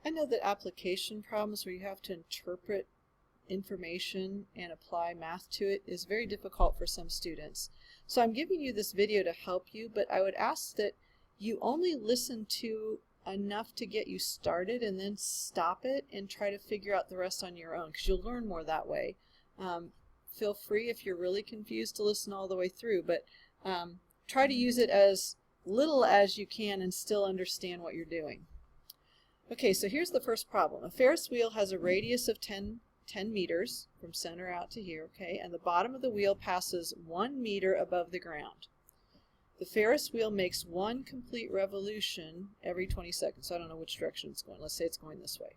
I know that application problems where you have to interpret information and apply math to it is very difficult for some students. So I'm giving you this video to help you, but I would ask that you only listen to enough to get you started and then stop it and try to figure out the rest on your own, because you'll learn more that way. Feel free if you're really confused to listen all the way through, but try to use it as little as you can and still understand what you're doing. Okay, so here's the first problem. A Ferris wheel has a radius of 10 meters from center out to here, okay, and the bottom of the wheel passes 1 meter above the ground. The Ferris wheel makes one complete revolution every 20 seconds. So I don't know which direction it's going. Let's say it's going this way.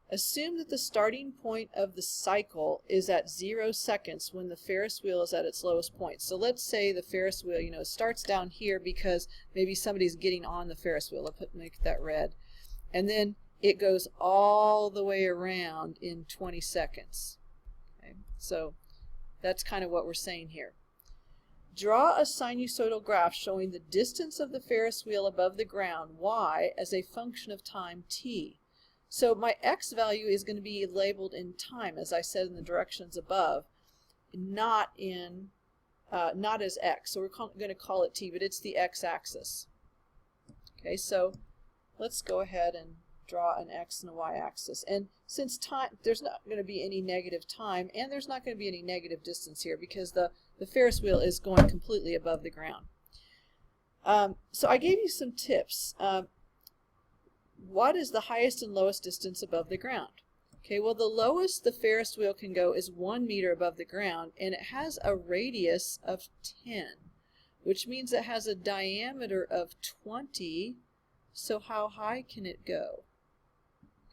Assume that the starting point of the cycle is at 0 seconds when the Ferris wheel is at its lowest point. So let's say the Ferris wheel, starts down here because maybe somebody's getting on the Ferris wheel. Let's make that red. And then it goes all the way around in 20 seconds. Okay? So that's kind of what we're saying here. Draw a sinusoidal graph showing the distance of the Ferris wheel above the ground, y, as a function of time, t. So my x value is going to be labeled in time, as I said in the directions above, not as x. So we're going to call it t, but it's the x-axis. Okay, so let's go ahead and draw an x and a y-axis. And since time, there's not going to be any negative time, and there's not going to be any negative distance here because the Ferris wheel is going completely above the ground. So I gave you some tips. What is the highest and lowest distance above the ground? Okay, well, the lowest the Ferris wheel can go is 1 meter above the ground, and it has a radius of 10, which means it has a diameter of 20. So how high can it go?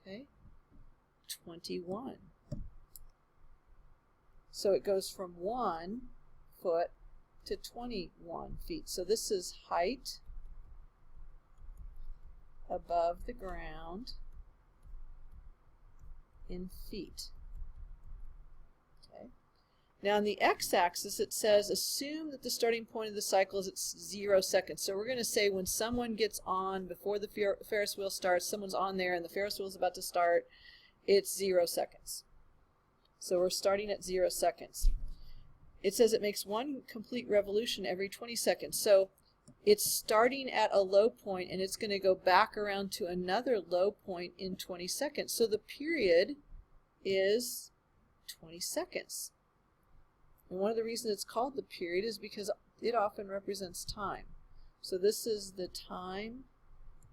Okay, 21. So it goes from 1 foot to 21 feet. So this is height above the ground in feet. Okay. Now on the x-axis it says assume that the starting point of the cycle is at 0 seconds. So we're going to say when someone gets on before the Ferris wheel starts, someone's on there and the Ferris wheel is about to start, it's 0 seconds. So we're starting at 0 seconds. It says it makes one complete revolution every 20 seconds. So it's starting at a low point and it's going to go back around to another low point in 20 seconds. So the period is 20 seconds. And one of the reasons it's called the period is because it often represents time. So this is the time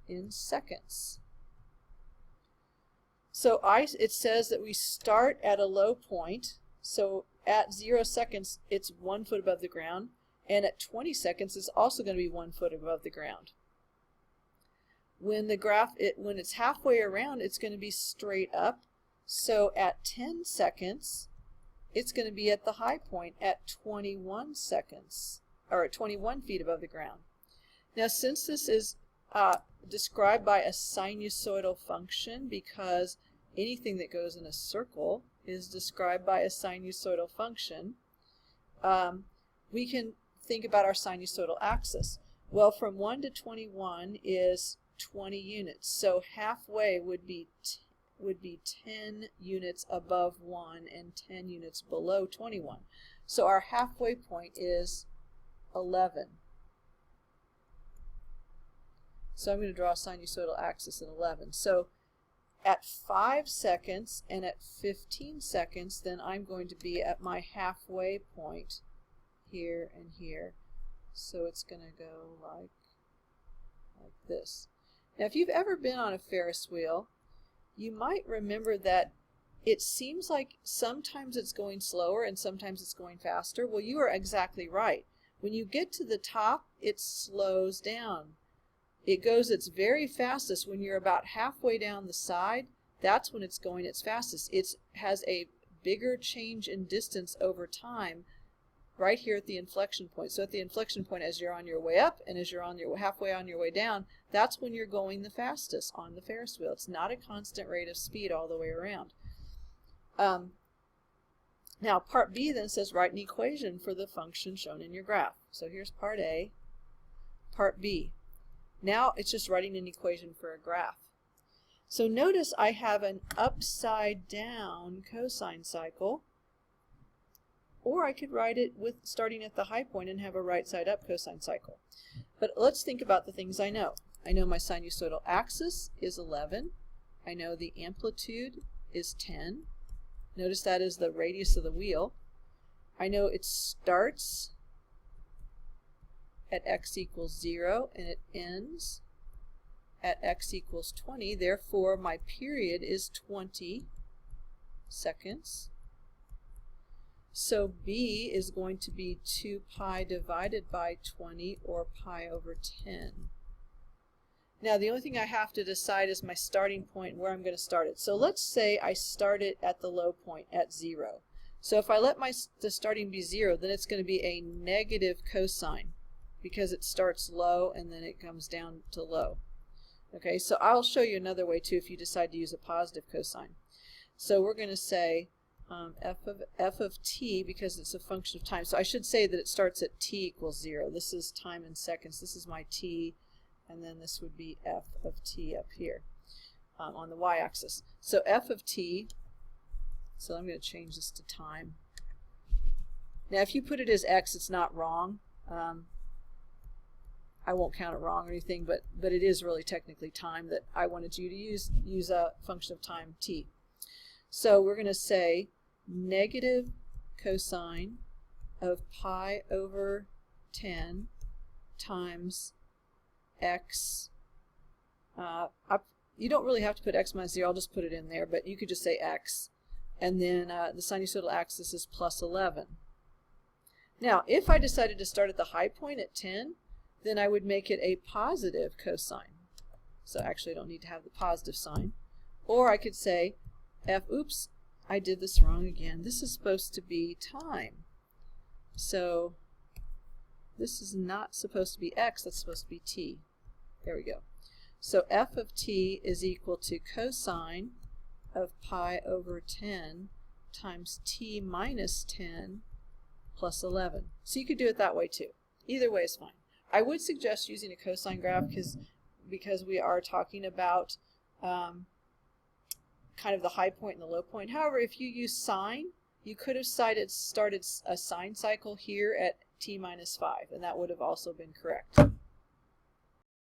in seconds. So it says that we start at a low point. So at 0 seconds, it's 1 foot above the ground. And at 20 seconds, it's also going to be 1 foot above the ground. When when it's halfway around, it's going to be straight up. So at 10 seconds, it's going to be at the high point at 21 seconds, or at 21 feet above the ground. Now, since this is described by a sinusoidal function, because anything that goes in a circle is described by a sinusoidal function, we can think about our sinusoidal axis. Well, from 1 to 21 is 20 units, so halfway would be 10 units above 1 and 10 units below 21. So our halfway point is 11. So I'm going to draw a sinusoidal axis at 11. So at 5 seconds and at 15 seconds, then I'm going to be at my halfway point here and here. So it's going to go like this. Now, if you've ever been on a Ferris wheel, you might remember that it seems like sometimes it's going slower and sometimes it's going faster. Well, you are exactly right. When you get to the top, it slows down. It goes its very fastest when you're about halfway down the side. That's when it's going its fastest. It has a bigger change in distance over time right here at the inflection point. So at the inflection point, as you're on your way up and as you're on your halfway on your way down, that's when you're going the fastest on the Ferris wheel. It's not a constant rate of speed all the way around. Now part B then says write an equation for the function shown in your graph. So here's part A. Part B. Now it's just writing an equation for a graph. So notice I have an upside down cosine cycle, or I could write it with starting at the high point and have a right side up cosine cycle. But let's think about the things I know. I know my sinusoidal axis is 11. I know the amplitude is 10. Notice that is the radius of the wheel. I know it starts at x equals 0 and it ends at x equals 20. Therefore, my period is 20 seconds. So b is going to be 2 pi divided by 20, or pi over 10. Now the only thing I have to decide is my starting point, where I'm going to start it. So let's say I start it at the low point at 0. So if I let the starting be 0, then it's going to be a negative cosine because it starts low and then it comes down to low. Okay, so I'll show you another way too if you decide to use a positive cosine. So we're going to say f of t, because it's a function of time. So I should say that it starts at t equals 0. This is time in seconds. This is my t, and then this would be f of t up here on the y-axis. So f of t, so I'm going to change this to time. Now if you put it as x, it's not wrong. I won't count it wrong or anything, but it is really technically time that I wanted you to use a function of time t. So we're going to say negative cosine of pi over 10 times x. You don't really have to put x minus 0, I'll just put it in there, but you could just say x. And then the sinusoidal axis is plus 11. Now, if I decided to start at the high point at 10, then I would make it a positive cosine. So actually I don't need to have the positive sign. Or I could say oops, I did this wrong again. This is supposed to be time. So this is not supposed to be x, that's supposed to be t. There we go. So f of t is equal to cosine of pi over 10 times t minus 10 plus 11. So you could do it that way too. Either way is fine. I would suggest using a cosine graph because we are talking about kind of the high point and the low point. However, if you use sine, you could have started a sine cycle here at t minus 5, and that would have also been correct.